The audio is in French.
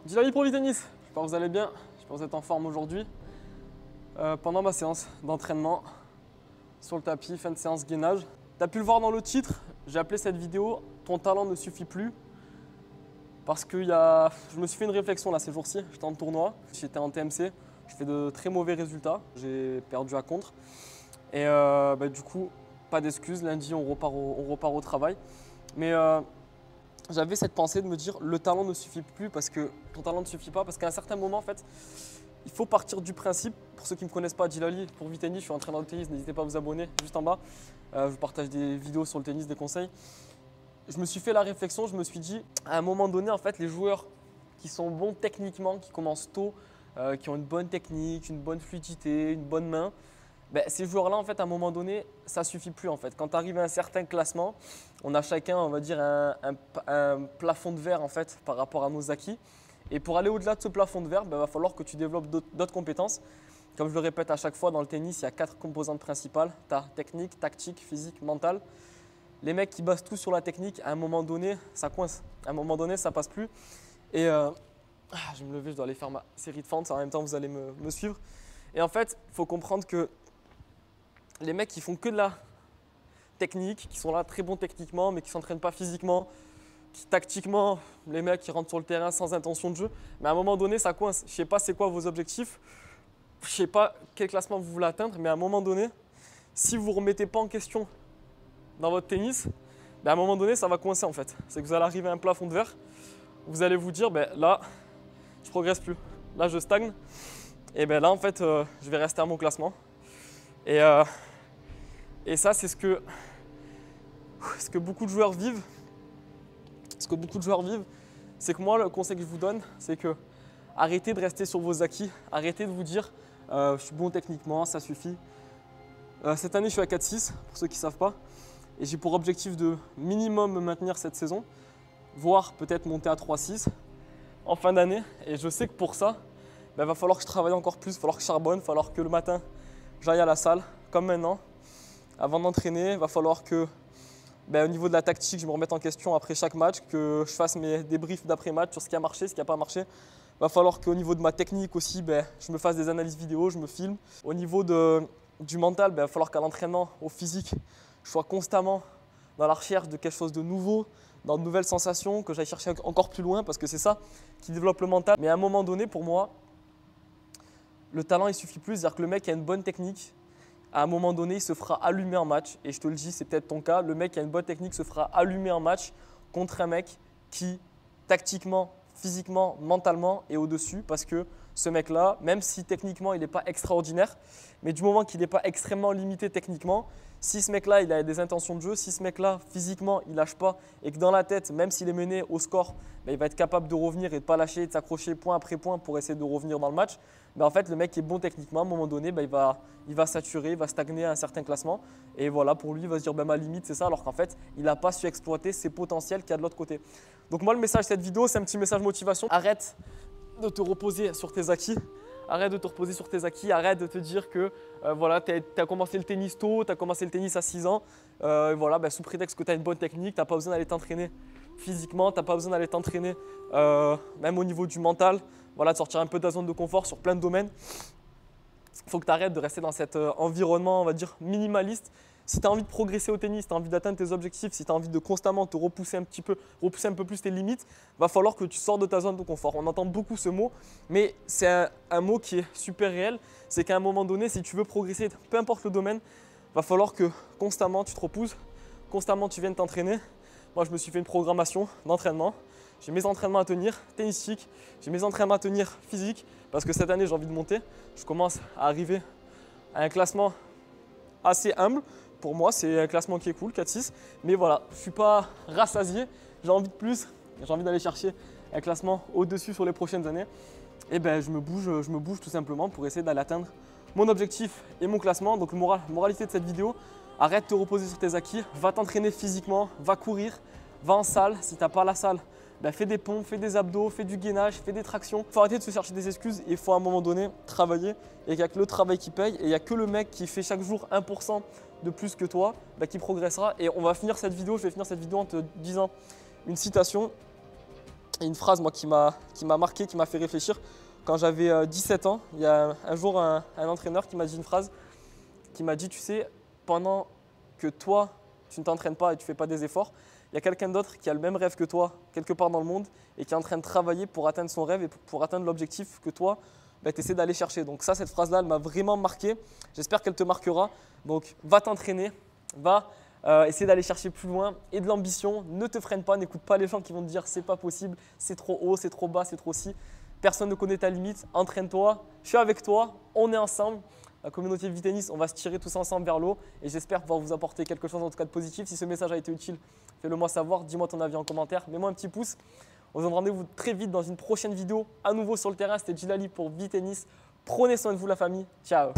Djilali Pro Tennis, j'espère que vous allez bien, j'espère que vous êtes en forme aujourd'hui. Pendant ma séance d'entraînement sur le tapis, fin de séance gainage. Tu as pu le voir dans le titre, j'ai appelé cette vidéo « Ton talent ne suffit plus ». Parce que je me suis fait une réflexion là ces jours-ci, j'étais en tournoi, j'étais en TMC, je fais de très mauvais résultats, j'ai perdu à contre. Et du coup, pas d'excuses, lundi on repart au travail. Mais j'avais cette pensée de me dire le talent ne suffit plus parce que ton talent ne suffit pas, parce qu'à un certain moment en fait, il faut partir du principe. Pour ceux qui ne me connaissent pas, Djilali pour tennis, je suis entraîneur de tennis, n'hésitez pas à vous abonner juste en bas. Je partage des vidéos sur le tennis, des conseils. Je me suis fait la réflexion, je me suis dit à un moment donné en fait les joueurs qui sont bons techniquement, qui commencent tôt, qui ont une bonne technique, une bonne fluidité, une bonne main, ces joueurs-là, en fait, à un moment donné, ça ne suffit plus. En fait. Quand tu arrives à un certain classement, on a chacun, on va dire, un plafond de verre en fait, par rapport à nos acquis. Et pour aller au-delà de ce plafond de verre, il va falloir que tu développes d'autres compétences. Comme je le répète à chaque fois, dans le tennis, il y a 4 composantes principales. Tu as technique, tactique, physique, mentale. Les mecs qui basent tout sur la technique, à un moment donné, ça coince. À un moment donné, ça ne passe plus. Et je vais me lever, je dois aller faire ma série de fentes. En même temps, vous allez me suivre. Et en fait, il faut comprendre que les mecs qui font que de la technique, qui sont là très bons techniquement, mais qui ne s'entraînent pas physiquement, qui tactiquement, les mecs qui rentrent sur le terrain sans intention de jeu, mais à un moment donné, ça coince. Je ne sais pas c'est quoi vos objectifs, je ne sais pas quel classement vous voulez atteindre, mais à un moment donné, si vous ne remettez pas en question dans votre tennis, à un moment donné, ça va coincer en fait. C'est que vous allez arriver à un plafond de verre, vous allez vous dire, là, je ne progresse plus, là, je stagne, et là, en fait, je vais rester à mon classement. Et ça, c'est ce que beaucoup de joueurs vivent. Ce que beaucoup de joueurs vivent, c'est que moi, le conseil que je vous donne, c'est que arrêtez de rester sur vos acquis. Arrêtez de vous dire je suis bon techniquement, ça suffit. Cette année, je suis à 4-6, pour ceux qui ne savent pas. Et j'ai pour objectif de minimum me maintenir cette saison, voire peut-être monter à 3-6 en fin d'année. Et je sais que pour ça, il va falloir que je travaille encore plus, il va falloir que je charbonne, il va falloir que le matin, j'aille à la salle, comme maintenant. Avant d'entraîner, il va falloir que, au niveau de la tactique, je me remette en question après chaque match, que je fasse mes débriefs d'après-match sur ce qui a marché, ce qui n'a pas marché. Il va falloir qu'au niveau de ma technique aussi, je me fasse des analyses vidéo, je me filme. Au niveau du mental, il va falloir qu'à l'entraînement, au physique, je sois constamment dans la recherche de quelque chose de nouveau, dans de nouvelles sensations, que j'aille chercher encore plus loin, parce que c'est ça qui développe le mental. Mais à un moment donné, pour moi, le talent, il ne suffit plus. C'est-à-dire que le mec qui a une bonne technique, à un moment donné, il se fera allumer en match. Et je te le dis, c'est peut-être ton cas. Le mec qui a une bonne technique se fera allumer en match contre un mec qui, tactiquement, physiquement, mentalement, est au-dessus. Parce que ce mec-là, même si techniquement, il n'est pas extraordinaire, mais du moment qu'il n'est pas extrêmement limité techniquement, si ce mec-là, il a des intentions de jeu, si ce mec-là, physiquement, il ne lâche pas et que dans la tête, même s'il est mené au score, il va être capable de revenir et de ne pas lâcher, de s'accrocher point après point pour essayer de revenir dans le match, en fait, le mec qui est bon techniquement, à un moment donné, il va saturer, il va stagner à un certain classement. Et voilà, pour lui, il va se dire ma limite, c'est ça, alors qu'en fait, il n'a pas su exploiter ses potentiels qu'il y a de l'autre côté. Donc moi, le message de cette vidéo, c'est un petit message motivation. Arrête de te reposer sur tes acquis. Arrête de te reposer sur tes acquis, arrête de te dire que tu as commencé le tennis tôt, tu as commencé le tennis à 6 ans. Sous prétexte que tu as une bonne technique, tu n'as pas besoin d'aller t'entraîner physiquement, tu n'as pas besoin d'aller t'entraîner même au niveau du mental, de sortir un peu de ta zone de confort sur plein de domaines. Il faut que tu arrêtes de rester dans cet environnement, on va dire, minimaliste. Si tu as envie de progresser au tennis, si tu as envie d'atteindre tes objectifs, si tu as envie de constamment te repousser un peu plus tes limites, il va falloir que tu sors de ta zone de confort. On entend beaucoup ce mot, mais c'est un mot qui est super réel. C'est qu'à un moment donné, si tu veux progresser, peu importe le domaine, il va falloir que constamment tu te repousses, constamment tu viennes t'entraîner. Moi, je me suis fait une programmation d'entraînement. J'ai mes entraînements à tenir tennistiques, j'ai mes entraînements à tenir physiques parce que cette année, j'ai envie de monter. Je commence à arriver à un classement assez humble. Pour moi, c'est un classement qui est cool, 4-6. Mais voilà, je ne suis pas rassasié, j'ai envie de plus. J'ai envie d'aller chercher un classement au-dessus sur les prochaines années. Et je me bouge tout simplement pour essayer d'aller atteindre mon objectif et mon classement. Donc, moralité de cette vidéo, arrête de te reposer sur tes acquis, va t'entraîner physiquement, va courir, va en salle. Si tu n'as pas la salle, fais des pompes, fais des abdos, fais du gainage, fais des tractions. Il faut arrêter de se chercher des excuses et il faut à un moment donné travailler. Et il n'y a que le travail qui paye et il n'y a que le mec qui fait chaque jour 1% de plus que toi qui progressera. Et on va finir cette vidéo, je vais finir cette vidéo en te disant une citation Et une phrase moi, qui m'a marqué, qui m'a fait réfléchir. Quand j'avais 17 ans, il y a un jour un entraîneur qui m'a dit une phrase, qui m'a dit, tu sais, pendant que toi, tu ne t'entraînes pas et tu ne fais pas des efforts, il y a quelqu'un d'autre qui a le même rêve que toi, quelque part dans le monde, et qui est en train de travailler pour atteindre son rêve et pour atteindre l'objectif que toi, tu essaies d'aller chercher. Donc ça, cette phrase-là, elle m'a vraiment marqué. J'espère qu'elle te marquera. Donc va t'entraîner, va essayer d'aller chercher plus loin et de l'ambition. Ne te freine pas, n'écoute pas les gens qui vont te dire c'est pas possible, c'est trop haut, c'est trop bas, c'est trop ci. Personne ne connaît ta limite. Entraîne-toi, je suis avec toi, on est ensemble. La communauté Vitennis, on va se tirer tous ensemble vers l'eau et j'espère pouvoir vous apporter quelque chose en tout cas de positif. Si ce message a été utile, fais-le moi savoir, dis-moi ton avis en commentaire, mets-moi un petit pouce. On se donne rendez-vous très vite dans une prochaine vidéo, à nouveau sur le terrain. C'était Djilali pour Vitennis. Prenez soin de vous la famille. Ciao.